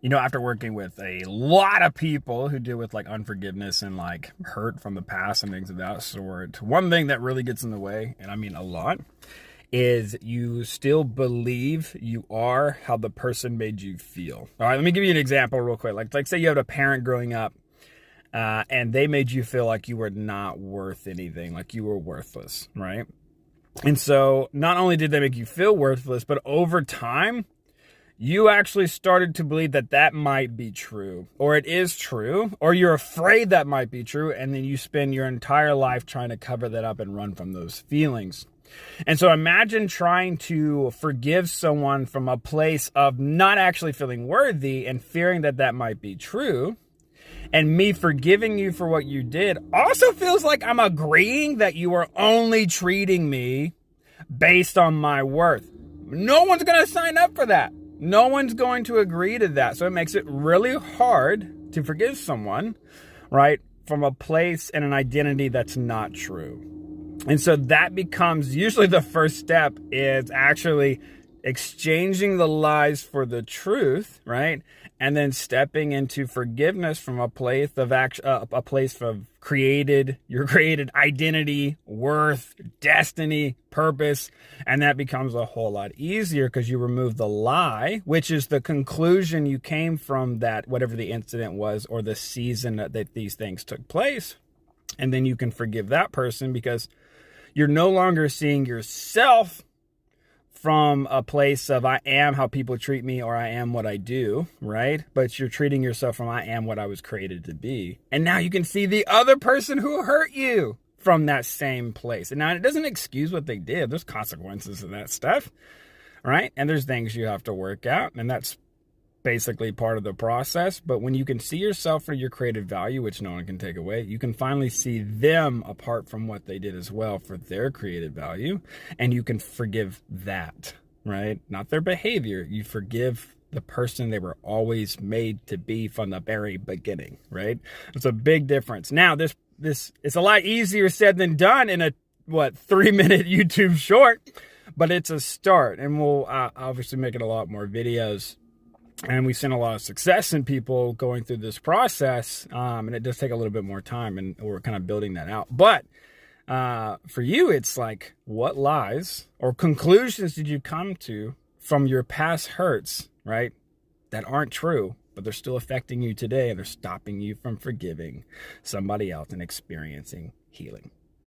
After working with a lot of people who deal with like unforgiveness and like hurt from the past and things of that sort, one thing that really gets in the way, and I mean a lot, is you still believe you are how the person made you feel. All right, let me give you an example real quick. Like say you had a parent growing up and they made you feel like you were not worth anything, like you were worthless, right? And so not only did they make you feel worthless, but over time, you actually started to believe that that might be true, or it is true, or you're afraid that might be true, and then you spend your entire life trying to cover that up and run from those feelings. And so imagine trying to forgive someone from a place of not actually feeling worthy and fearing that that might be true. And me forgiving you for what you did also feels like I'm agreeing that you are only treating me based on my worth. No one's going to sign up for that. No one's going to agree to that. So it makes it really hard to forgive someone, right, from a place and an identity that's not true. And so that becomes usually the first step, is actually exchanging the lies for the truth, right? And then stepping into forgiveness from a place of your created identity, worth, destiny, purpose. And that becomes a whole lot easier because you remove the lie, which is the conclusion you came from, that whatever the incident was or the season that these things took place. And then you can forgive that person because you're no longer seeing yourself from a place of I am how people treat me, or I am what I do, right? But you're treating yourself from I am what I was created to be. And now you can see the other person who hurt you from that same place. And now it doesn't excuse what they did. There's consequences to that stuff, right? And there's things you have to work out, and that's basically part of the process. But when you can see yourself for your creative value, which no one can take away, you can finally see them apart from what they did as well for their creative value. And you can forgive that, right? Not their behavior. You forgive the person they were always made to be from the very beginning, right? It's a big difference. Now, this it's a lot easier said than done in a 3-minute YouTube short, but it's a start. And we'll obviously make it a lot more videos. And we've seen a lot of success in people going through this process. And it does take a little bit more time, and we're kind of building that out. But for you, it's like, what lies or conclusions did you come to from your past hurts, right, that aren't true, but they're still affecting you today, and they're stopping you from forgiving somebody else and experiencing healing?